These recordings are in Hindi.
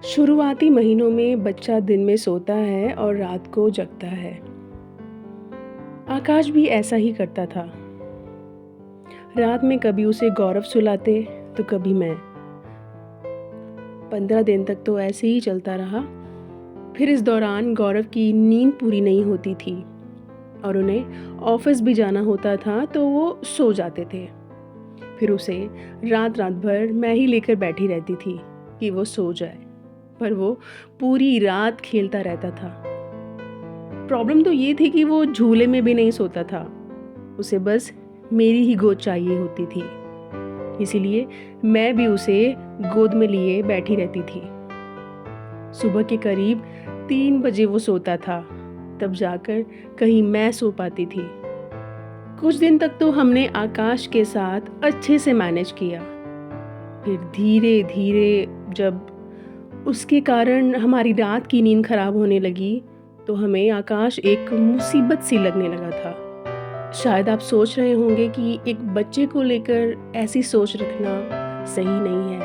शुरुआती महीनों में बच्चा दिन में सोता है और रात को जगता है। आकाश भी ऐसा ही करता था। रात में कभी उसे गौरव सुलाते तो कभी मैं। 15 दिन तक तो ऐसे ही चलता रहा। फिर इस दौरान गौरव की नींद पूरी नहीं होती थी और उन्हें ऑफिस भी जाना होता था तो वो सो जाते थे। फिर उसे रात रात भर मैं ही लेकर बैठी रहती थी कि वो सो जाए, पर वो पूरी रात खेलता रहता था। प्रॉब्लम तो ये थी कि वो झूले में भी नहीं सोता था, उसे बस मेरी ही गोद चाहिए होती थी। इसीलिए मैं भी उसे गोद में लिए बैठी रहती थी। सुबह के करीब 3 बजे वो सोता था, तब जाकर कहीं मैं सो पाती थी। कुछ दिन तक तो हमने आकाश के साथ अच्छे से मैनेज किया। फिर धीरे धीरे जब उसके कारण हमारी रात की नींद खराब होने लगी तो हमें आकाश एक मुसीबत सी लगने लगा था। शायद आप सोच रहे होंगे कि एक बच्चे को लेकर ऐसी सोच रखना सही नहीं है,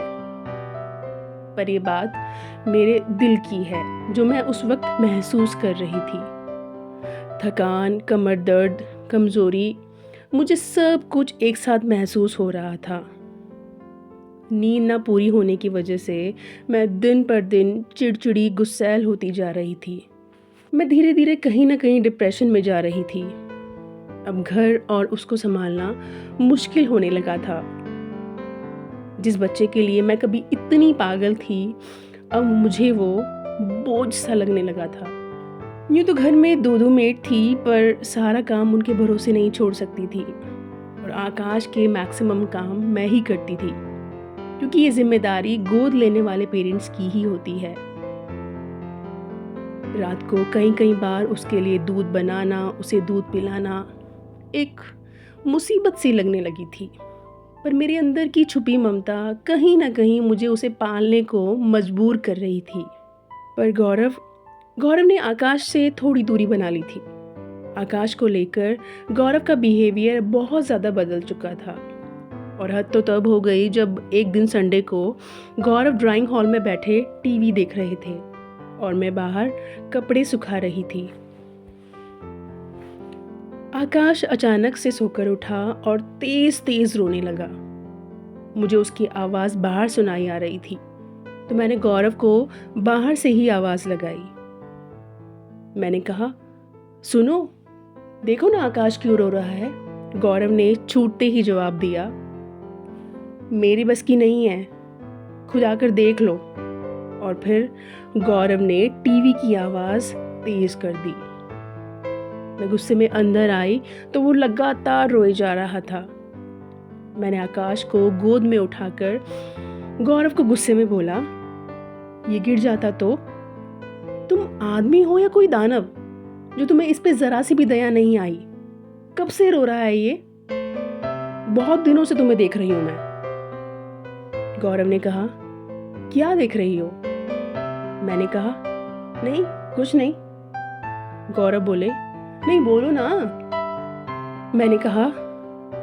पर ये बात मेरे दिल की है जो मैं उस वक्त महसूस कर रही थी। थकान, कमर दर्द, कमज़ोरी, मुझे सब कुछ एक साथ महसूस हो रहा था। नींद ना पूरी होने की वजह से मैं दिन पर दिन चिड़चिड़ी, गुस्सैल होती जा रही थी। मैं धीरे धीरे कहीं ना कहीं डिप्रेशन में जा रही थी। अब घर और उसको संभालना मुश्किल होने लगा था। जिस बच्चे के लिए मैं कभी इतनी पागल थी, अब मुझे वो बोझ सा लगने लगा था। यूँ तो घर में 2 मेड थी, पर सारा काम उनके भरोसे नहीं छोड़ सकती थी और आकाश के मैक्सिमम काम मैं ही करती थी, क्योंकि ये जिम्मेदारी गोद लेने वाले पेरेंट्स की ही होती है। रात को कई बार उसके लिए दूध बनाना, उसे दूध पिलाना एक मुसीबत सी लगने लगी थी, पर मेरे अंदर की छुपी ममता कहीं ना कहीं मुझे उसे पालने को मजबूर कर रही थी। पर गौरव ने आकाश से थोड़ी दूरी बना ली थी। आकाश को लेकर गौरव का बिहेवियर बहुत ज़्यादा बदल चुका था और हद तो तब हो गई जब एक दिन संडे को गौरव ड्राइंग हॉल में बैठे टीवी देख रहे थे और मैं बाहर कपड़े सुखा रही थी। आकाश अचानक से सोकर उठा और तेज तेज रोने लगा। मुझे उसकी आवाज़ बाहर सुनाई आ रही थी, तो मैंने गौरव को बाहर से ही आवाज़ लगाई। मैंने कहा, सुनो, देखो ना आकाश क्यों रो रहा है। गौरव ने छूटते ही जवाब दिया, मेरी बस की नहीं है, खुद आकर देख लो। और फिर गौरव ने टीवी की आवाज़ तेज कर दी। मैं गुस्से में अंदर आई तो वो लगातार रोए जा रहा था। मैंने आकाश को गोद में उठाकर गौरव को गुस्से में बोला, ये गिर जाता तो? तुम आदमी हो या कोई दानव जो तुम्हें इस पे जरा सी भी दया नहीं आई? कब से रो रहा है ये? बहुत दिनों से तुम्हें देख रही हूं मैं। गौरव ने कहा, क्या देख रही हो? मैंने कहा, नहीं कुछ नहीं। गौरव बोले, नहीं बोलो ना। मैंने कहा,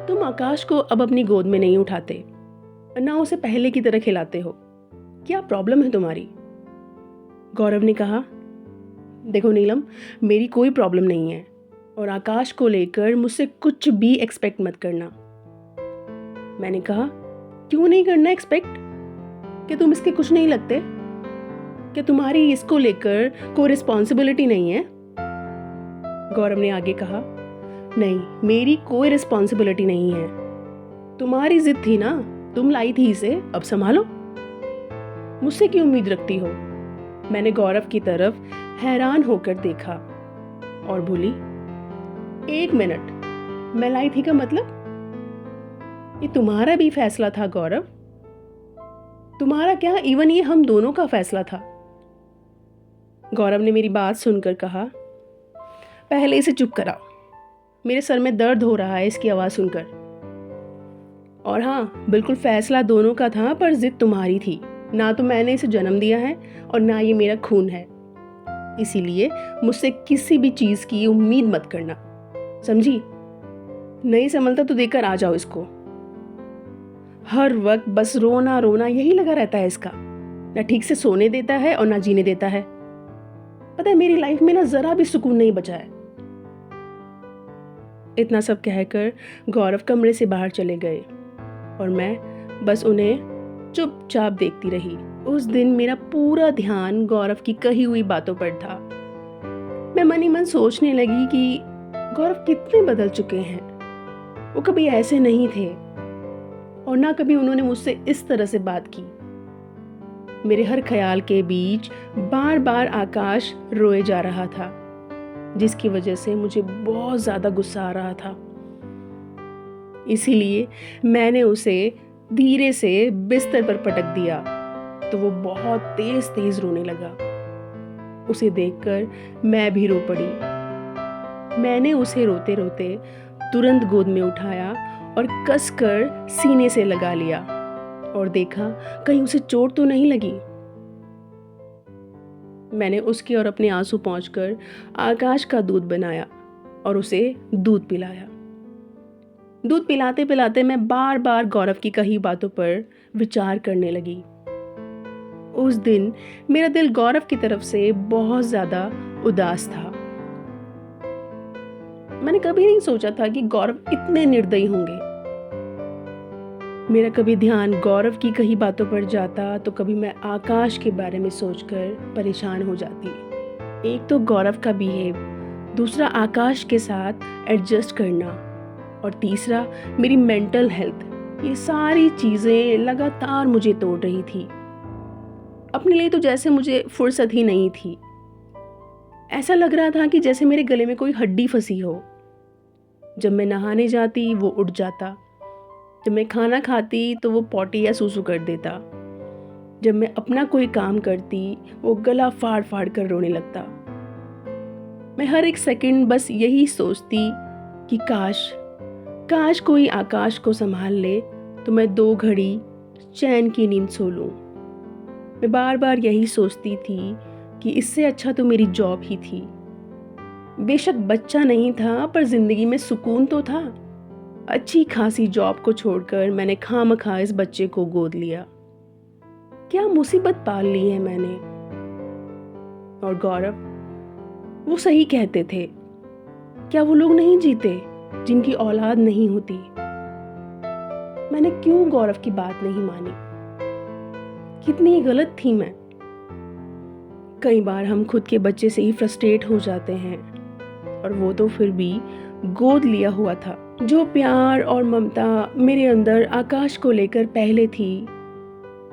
तुम आकाश को अब अपनी गोद में नहीं उठाते, ना उसे पहले की तरह खिलाते हो, क्या प्रॉब्लम है तुम्हारी? गौरव ने कहा, देखो नीलम, मेरी कोई प्रॉब्लम नहीं है और आकाश को लेकर मुझसे कुछ भी एक्सपेक्ट मत करना। मैंने कहा, क्यों नहीं करना एक्सपेक्ट? क्या तुम इसके कुछ नहीं लगते? क्या तुम्हारी इसको लेकर कोई रिस्पॉन्सिबिलिटी नहीं है? गौरव ने आगे कहा, नहीं, मेरी कोई रिस्पॉन्सिबिलिटी नहीं है। तुम्हारी जिद थी ना, तुम लाई थी इसे, अब संभालो। मुझसे क्यों उम्मीद रखती हो? मैंने गौरव की तरफ हैरान होकर देखा और बोली, 1 मिनट, मैं लाई थी का मतलब? ये तुम्हारा भी फैसला था गौरव। तुम्हारा क्या, इवन ये हम दोनों का फैसला था। गौरव ने मेरी बात सुनकर कहा, पहले इसे चुप कराओ, मेरे सर में दर्द हो रहा है इसकी आवाज़ सुनकर। और हाँ, बिल्कुल फैसला दोनों का था, पर जिद तुम्हारी थी। ना तो मैंने इसे जन्म दिया है और ना ये मेरा खून है, इसीलिए मुझसे किसी भी चीज़ की उम्मीद मत करना, समझी? नहीं संभलता तो देकर आ जाओ इसको। हर वक्त बस रोना रोना यही लगा रहता है इसका। ना ठीक से सोने देता है और ना जीने देता है। पता है मेरी लाइफ में ना जरा भी सुकून नहीं बचा है। इतना सब कहकर गौरव कमरे से बाहर चले गए और मैं बस उन्हें चुपचाप देखती रही। उस दिन मेरा पूरा ध्यान गौरव की कही हुई बातों पर था। मैं मन ही मन सोचने लगी कि गौरव कितने बदल चुके हैं। वो कभी ऐसे नहीं थे और ना कभी उन्होंने मुझसे इस तरह से बात की। मेरे हर ख्याल के बीच बार बार आकाश रोए जा रहा था, जिसकी वजह से मुझे बहुत ज्यादा गुस्सा आ रहा था। इसीलिए मैंने उसे धीरे से बिस्तर पर पटक दिया तो वो बहुत तेज तेज रोने लगा। उसे देखकर मैं भी रो पड़ी। मैंने उसे रोते रोते तुरंत गोद में उठाया और कसकर सीने से लगा लिया और देखा कहीं उसे चोट तो नहीं लगी। मैंने उसके और अपने आंसू पोंछकर आकाश का दूध बनाया और उसे दूध पिलाया। दूध पिलाते पिलाते मैं बार बार गौरव की कही बातों पर विचार करने लगी। उस दिन मेरा दिल गौरव की तरफ से बहुत ज्यादा उदास था। मैंने कभी नहीं सोचा था कि गौरव इतने निर्दयी होंगे। मेरा कभी ध्यान गौरव की कही बातों पर जाता तो कभी मैं आकाश के बारे में सोचकर परेशान हो जाती। एक तो गौरव का बिहेव, दूसरा आकाश के साथ एडजस्ट करना और तीसरा मेरी मेंटल हेल्थ। ये सारी चीजें लगातार मुझे तोड़ रही थी। अपने लिए तो जैसे मुझे फुर्सत ही नहीं थी। ऐसा लग रहा था कि जैसे मेरे गले में कोई हड्डी फंसी हो। जब मैं नहाने जाती वो उठ जाता, जब मैं खाना खाती तो वो पॉटी या सूसू कर देता, जब मैं अपना कोई काम करती वो गला फाड़ फाड़ कर रोने लगता। मैं हर एक सेकंड बस यही सोचती कि काश कोई आकाश को संभाल ले तो मैं 2 घड़ी चैन की नींद सो लूं। मैं बार बार यही सोचती थी कि इससे अच्छा तो मेरी जॉब ही थी। बेशक बच्चा नहीं था पर जिंदगी में सुकून तो था। अच्छी खासी जॉब को छोड़कर मैंने खामखा इस बच्चे को गोद लिया। क्या मुसीबत पाल ली है मैंने। और गौरव, वो सही कहते थे। क्या वो लोग नहीं जीते जिनकी औलाद नहीं होती। मैंने क्यों गौरव की बात नहीं मानी। कितनी गलत थी मैं। कई बार हम खुद के बच्चे से ही फ्रस्ट्रेट हो जाते हैं और वो तो फिर भी गोद लिया हुआ था। जो प्यार और ममता मेरे अंदर आकाश को लेकर पहले थी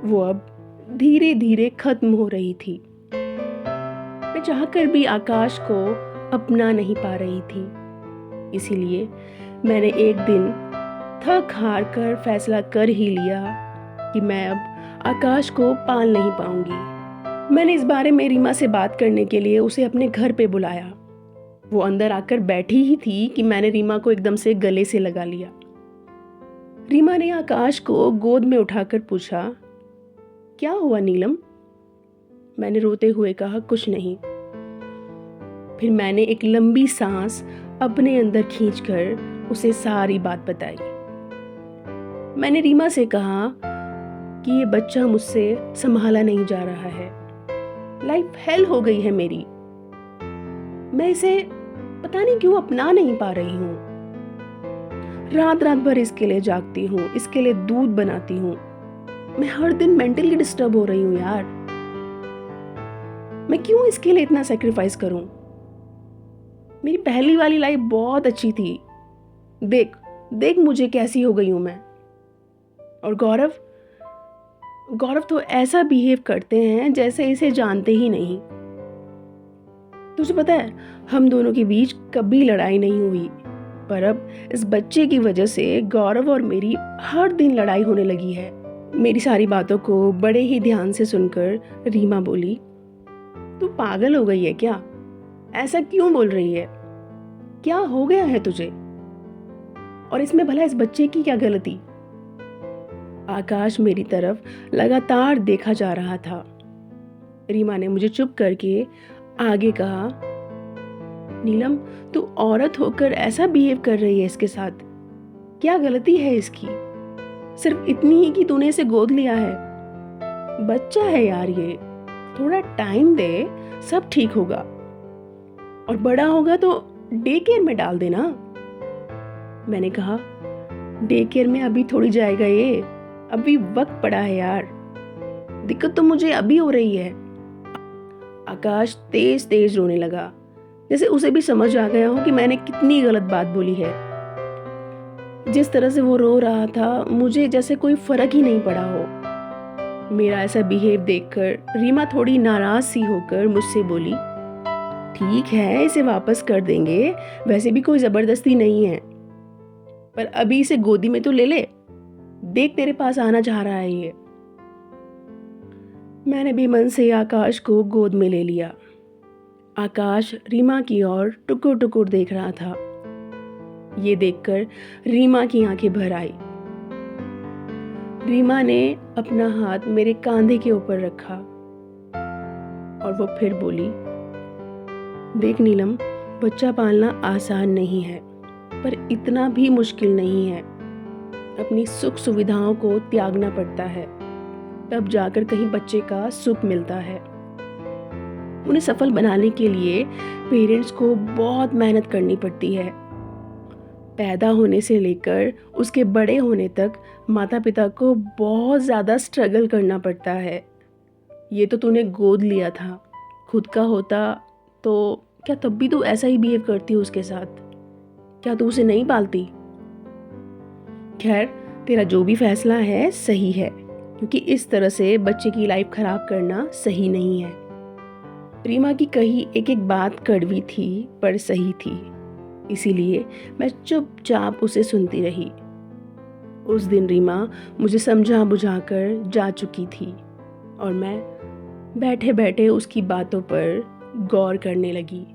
वो अब धीरे धीरे खत्म हो रही थी। मैं चाहकर भी आकाश को अपना नहीं पा रही थी। इसीलिए मैंने एक दिन थक हार कर फैसला कर ही लिया कि मैं अब आकाश को पाल नहीं पाऊंगी। मैंने इस बारे में रीमा से बात करने के लिए उसे अपने घर पे बुलाया। वो अंदर आकर बैठी ही थी कि मैंने रीमा को एकदम से गले से लगा लिया। रीमा ने आकाश को गोद में उठाकर पूछा, क्या हुआ नीलम? मैंने रोते हुए कहा, कुछ नहीं। फिर मैंने एक लंबी सांस अपने अंदर खींचकर उसे सारी बात बताई। मैंने रीमा से कहा कि ये बच्चा मुझसे संभाला नहीं जा रहा है। लाइफ हेल हो गई है मेरी। मैं इसे पता नहीं क्यों अपना नहीं पा रही हूँ। रात रात भर इसके लिए जागती हूँ, इसके लिए दूध बनाती हूँ। मैं हर दिन मेंटली डिस्टर्ब हो रही हूँ यार। मैं क्यों इसके लिए इतना सेक्रीफाइस करूँ? मेरी पहली वाली लाइफ बहुत अच्छी थी। देख देख मुझे कैसी हो गई हूँ मैं। और गौरव तो ऐसा बिहेव करते हैं जैसे इसे जानते ही नहीं। तुझे पता है हम दोनों के बीच कभी लड़ाई नहीं हुई, पर अब इस बच्चे की वजह से गौरव और मेरी हर दिन लड़ाई होने लगी है। मेरी सारी बातों को बड़े ही ध्यान से सुनकर रीमा बोली, तू पागल हो गई है क्या? ऐसा क्यों बोल रही है? क्या हो गया है तुझे? और इसमें भला इस बच्चे की क्या गलती? आकाश मेरी तरफ लगातार देखा जा रहा था। रीमा ने मुझे चुप करके आगे कहा, नीलम तू औरत होकर ऐसा बिहेव कर रही है इसके साथ। क्या गलती है इसकी? सिर्फ इतनी ही कि तूने इसे गोद लिया है। बच्चा है यार ये, थोड़ा टाइम दे, सब ठीक होगा। और बड़ा होगा तो डे केयर में डाल देना। मैंने कहा, डे केयर में अभी थोड़ी जाएगा ये, अभी वक्त पड़ा है यार, दिक्कत तो मुझे अभी हो रही है। आकाश तेज तेज रोने लगा, जैसे उसे भी समझ आ गया हो कि मैंने कितनी गलत बात बोली है। जिस तरह से वो रो रहा था, मुझे जैसे कोई फर्क ही नहीं पड़ा हो। मेरा ऐसा बिहेव देखकर रीमा थोड़ी नाराज सी होकर मुझसे बोली, ठीक है इसे वापस कर देंगे, वैसे भी कोई जबरदस्ती नहीं है, पर अभी इसे गोदी में तो ले ले, देख तेरे पास आना चाह रहा है ये। मैंने भी मन से आकाश को गोद में ले लिया। आकाश रीमा की ओर टुकुर टुकुर देख रहा था। ये देखकर रीमा की आंखें भर आई। रीमा ने अपना हाथ मेरे कंधे के ऊपर रखा और वो फिर बोली, देख नीलम, बच्चा पालना आसान नहीं है, पर इतना भी मुश्किल नहीं है। अपनी सुख सुविधाओं को त्यागना पड़ता है, तब जाकर कहीं बच्चे का सुख मिलता है। उन्हें सफल बनाने के लिए पेरेंट्स को बहुत मेहनत करनी पड़ती है। पैदा होने से लेकर उसके बड़े होने तक माता पिता को बहुत ज़्यादा स्ट्रगल करना पड़ता है। ये तो तूने गोद लिया था, खुद का होता तो क्या तब भी तू ऐसा ही बिहेव करती उसके साथ? क्या तू उसे नहीं पालती? खैर, तेरा जो भी फैसला है सही है, क्योंकि इस तरह से बच्चे की लाइफ खराब करना सही नहीं है। रीमा की कही एक एक बात कड़वी थी पर सही थी, इसीलिए मैं चुपचाप उसे सुनती रही। उस दिन रीमा मुझे समझा बुझाकर जा चुकी थी और मैं बैठे बैठे उसकी बातों पर गौर करने लगी।